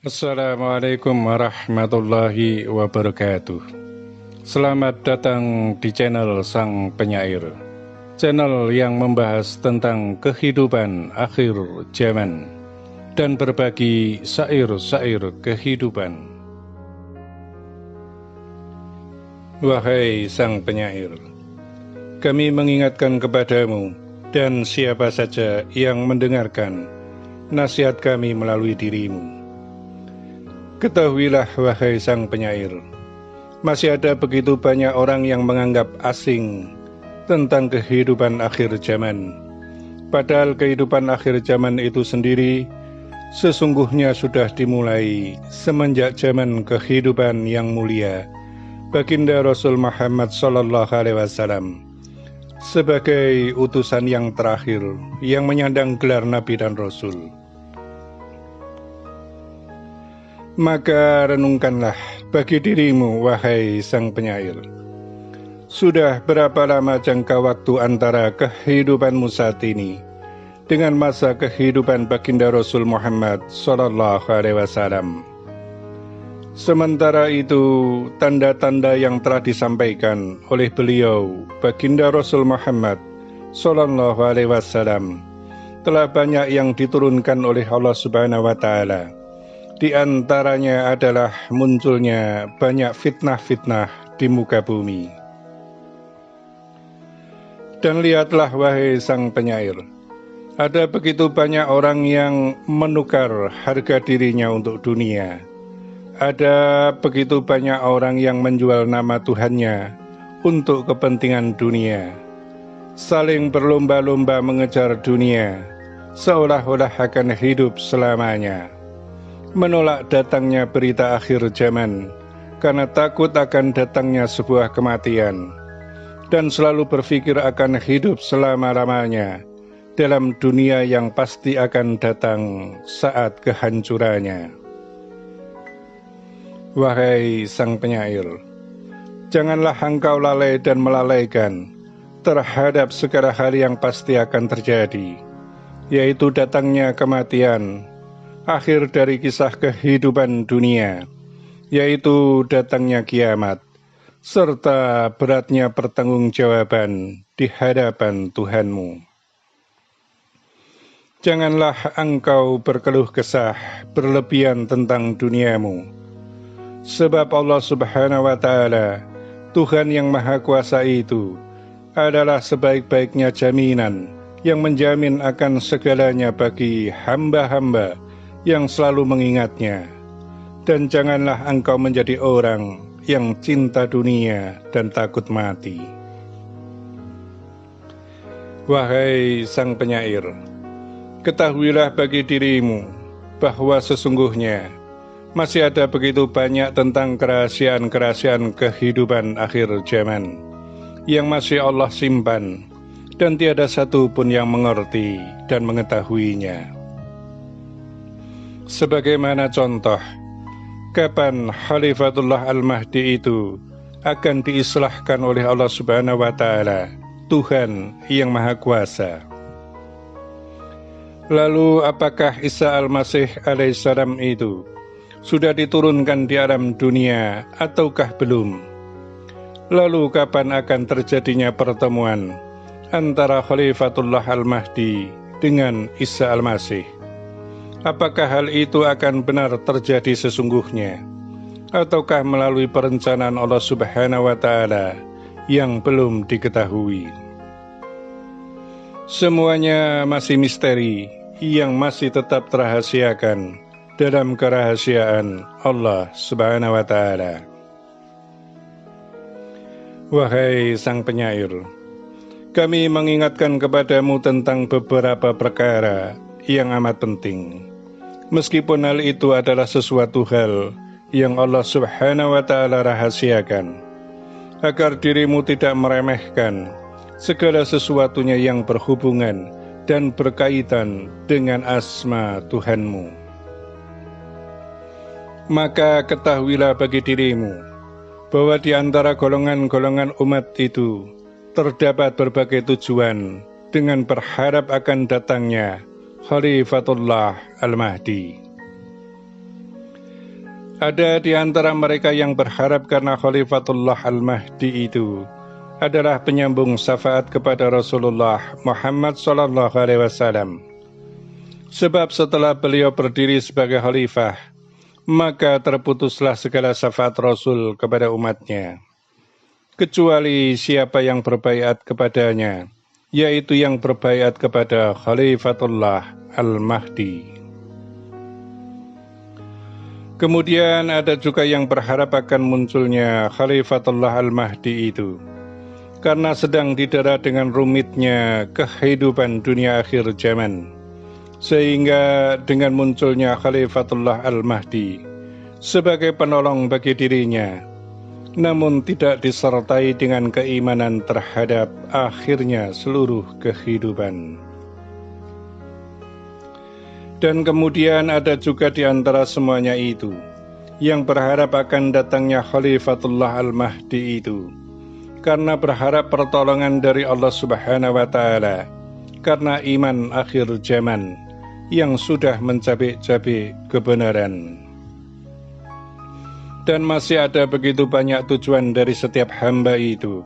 Assalamualaikum warahmatullahi wabarakatuh. Selamat datang di channel Sang Penyair, channel yang membahas tentang kehidupan akhir zaman dan berbagi syair-syair kehidupan. Wahai Sang Penyair, kami mengingatkan kepadamu dan siapa saja yang mendengarkan nasihat kami melalui dirimu. Ketahuilah wahai Sang Penyair, masih ada begitu banyak orang yang menganggap asing tentang kehidupan akhir zaman. Padahal kehidupan akhir zaman itu sendiri sesungguhnya sudah dimulai semenjak zaman kehidupan yang mulia Baginda Rasul Muhammad SAW sebagai utusan yang terakhir yang menyandang gelar Nabi dan Rasul. Maka renungkanlah bagi dirimu, wahai Sang Penyair. Sudah berapa lama jangka waktu antara kehidupanmu saat ini dengan masa kehidupan Baginda Rasul Muhammad SAW? Sementara itu, tanda-tanda yang telah disampaikan oleh beliau, Baginda Rasul Muhammad SAW, telah banyak yang diturunkan oleh Allah Subhanahu wa Ta'ala. Di antaranya adalah munculnya banyak fitnah-fitnah di muka bumi. Dan lihatlah wahai Sang Penyair, ada begitu banyak orang yang menukar harga dirinya untuk dunia. Ada begitu banyak orang yang menjual nama Tuhannya untuk kepentingan dunia. Saling berlomba-lomba mengejar dunia, seolah-olah akan hidup selamanya. Menolak datangnya berita akhir zaman karena takut akan datangnya sebuah kematian, dan selalu berpikir akan hidup selama-lamanya dalam dunia yang pasti akan datang saat kehancurannya. Wahai Sang Penyair, janganlah engkau lalai dan melalaikan terhadap segala hal yang pasti akan terjadi, yaitu datangnya kematian, akhir dari kisah kehidupan dunia, yaitu datangnya kiamat, serta beratnya pertanggungjawaban di hadapan Tuhanmu. Janganlah engkau berkeluh kesah berlebihan tentang duniamu, sebab Allah Subhanahu wa Ta'ala, Tuhan yang Maha Kuasa itu, adalah sebaik-baiknya jaminan yang menjamin akan segalanya bagi hamba-hamba yang selalu mengingatnya. Dan janganlah engkau menjadi orang yang cinta dunia dan takut mati. Wahai Sang Penyair, ketahuilah bagi dirimu bahwa sesungguhnya masih ada begitu banyak tentang kerahasiaan-kerahasiaan kehidupan akhir zaman yang masih Allah simpan, dan tiada satu pun yang mengerti dan mengetahuinya. Sebagaimana contoh, kapan Khalifatullah Al-Mahdi itu akan diislahkan oleh Allah Subhanahu wa Ta'ala, Tuhan yang Maha Kuasa. Lalu apakah Isa Al-Masih alaihissalam itu sudah diturunkan di alam dunia ataukah belum? Lalu kapan akan terjadinya pertemuan antara Khalifatullah Al-Mahdi dengan Isa Al-Masih? Apakah hal itu akan benar terjadi sesungguhnya, ataukah melalui perencanaan Allah Subhanahu wa Ta'ala yang belum diketahui? Semuanya masih misteri yang masih tetap terahasiakan dalam kerahasiaan Allah Subhanahu wa Ta'ala. Wahai Sang Penyair, kami mengingatkan kepadamu tentang beberapa perkara yang amat penting. Meskipun hal itu adalah sesuatu hal yang Allah Subhanahu wa Ta'ala rahasiakan, agar dirimu tidak meremehkan segala sesuatunya yang berhubungan dan berkaitan dengan asma Tuhanmu. Maka ketahuilah bagi dirimu bahwa di antara golongan-golongan umat itu terdapat berbagai tujuan dengan berharap akan datangnya Khalifatullah Al-Mahdi. Ada di antara mereka yang berharap karena Khalifatullah Al-Mahdi itu adalah penyambung syafaat kepada Rasulullah Muhammad SAW. Sebab setelah beliau berdiri sebagai khalifah, maka terputuslah segala syafaat Rasul kepada umatnya, kecuali siapa yang berbaiat kepadanya, yaitu yang berbaiat kepada Khalifatullah Al-Mahdi. Kemudian ada juga yang berharap akan munculnya Khalifatullah Al-Mahdi itu, karena sedang didera dengan rumitnya kehidupan dunia akhir zaman, sehingga dengan munculnya Khalifatullah Al-Mahdi sebagai penolong bagi dirinya, namun tidak disertai dengan keimanan terhadap akhirnya seluruh kehidupan. Dan kemudian ada juga di antara semuanya itu yang berharap akan datangnya Khalifatullah Al-Mahdi itu, karena berharap pertolongan dari Allah Subhanahu wa Ta'ala, karena iman akhir zaman yang sudah mencabik-cabik kebenaran. Dan masih ada begitu banyak tujuan dari setiap hamba itu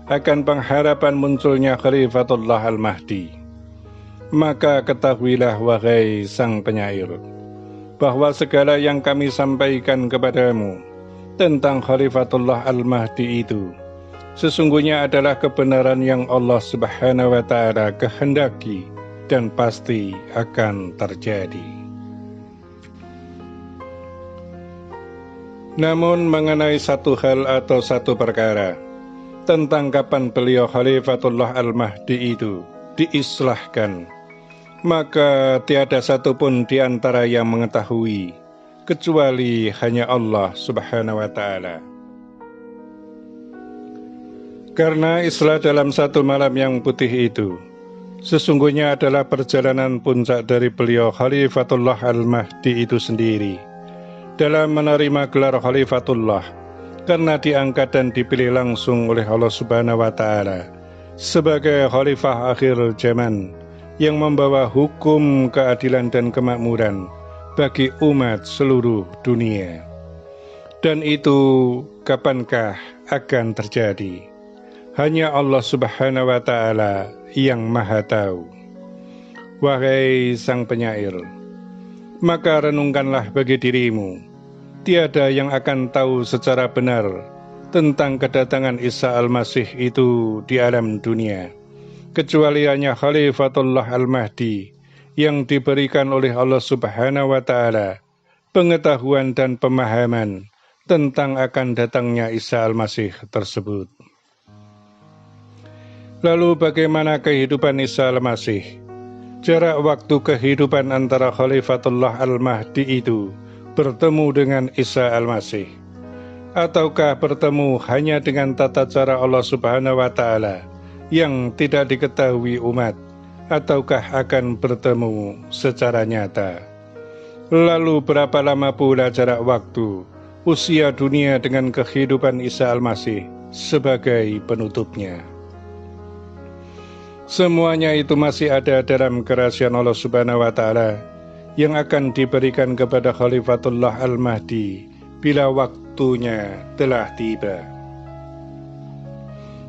akan pengharapan munculnya Khalifatullah Al-Mahdi. Maka ketahuilah wahai sang penyair, bahwa segala yang kami sampaikan kepadamu tentang Khalifatullah Al-Mahdi itu sesungguhnya adalah kebenaran yang Allah Subhanahu wa Ta'ala kehendaki dan pasti akan terjadi. Namun mengenai satu hal atau satu perkara tentang kapan beliau Khalifatullah Al-Mahdi itu diislahkan, maka tiada satupun di antara yang mengetahui kecuali hanya Allah Subhanahu wa Ta'ala. Karena islah dalam satu malam yang putih itu sesungguhnya adalah perjalanan puncak dari beliau Khalifatullah Al-Mahdi itu sendiri dalam menerima gelar Khalifatullah, karena diangkat dan dipilih langsung oleh Allah Subhanahu wa Ta'ala sebagai khalifah akhir zaman yang membawa hukum, keadilan dan kemakmuran bagi umat seluruh dunia. Dan itu kapankah akan terjadi? Hanya Allah Subhanahu wa Ta'ala yang Maha Tahu. Wahai sang penyair, maka renungkanlah bagi dirimu, tiada yang akan tahu secara benar tentang kedatangan Isa Al-Masih itu di alam dunia, kecuali hanya Khalifatullah Al-Mahdi yang diberikan oleh Allah Subhanahu wa Ta'ala pengetahuan dan pemahaman tentang akan datangnya Isa Al-Masih tersebut. Lalu bagaimana kehidupan Isa Al-Masih? Jarak waktu kehidupan antara Khalifatullah Al-Mahdi itu bertemu dengan Isa Al-Masih, ataukah bertemu hanya dengan tata cara Allah Subhanahu wa Ta'ala yang tidak diketahui umat, ataukah akan bertemu secara nyata? Lalu berapa lama pula jarak waktu, usia dunia dengan kehidupan Isa Al-Masih sebagai penutupnya? Semuanya itu masih ada dalam kerahasiaan Allah Subhanahu wa Ta'ala yang akan diberikan kepada Khalifatullah Al-Mahdi bila waktunya telah tiba.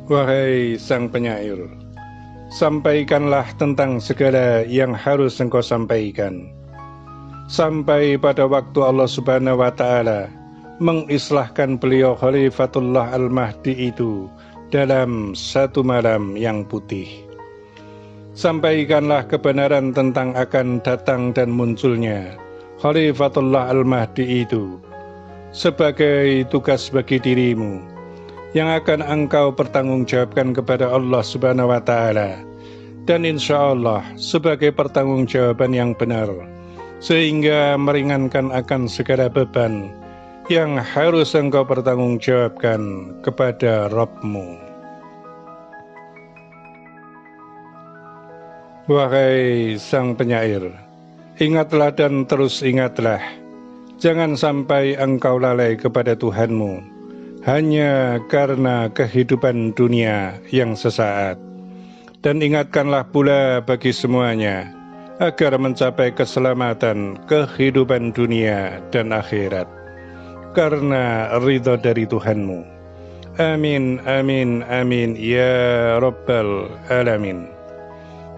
Wahai sang penyair, sampaikanlah tentang segala yang harus engkau sampaikan, sampai pada waktu Allah Subhanahu wa Ta'ala mengislahkan beliau Khalifatullah Al-Mahdi itu dalam satu malam yang putih. Sampaikanlah kebenaran tentang akan datang dan munculnya Khalifatullah Al-Mahdi itu sebagai tugas bagi dirimu yang akan engkau pertanggungjawabkan kepada Allah Subhanahu wa Ta'ala, dan insya Allah sebagai pertanggungjawaban yang benar, sehingga meringankan akan segala beban yang harus engkau pertanggungjawabkan kepada Rabb-Mu. Wahai sang penyair, ingatlah dan terus ingatlah, jangan sampai engkau lalai kepada Tuhanmu hanya karena kehidupan dunia yang sesaat. Dan ingatkanlah pula bagi semuanya agar mencapai keselamatan kehidupan dunia dan akhirat. karena ridha dari Tuhanmu. Amin, amin, amin, ya Rabbal Alamin.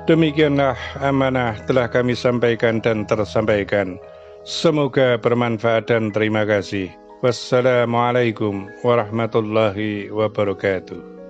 Demikianlah amanah telah kami sampaikan dan tersampaikan. Semoga bermanfaat dan terima kasih. Wassalamualaikum warahmatullahi wabarakatuh.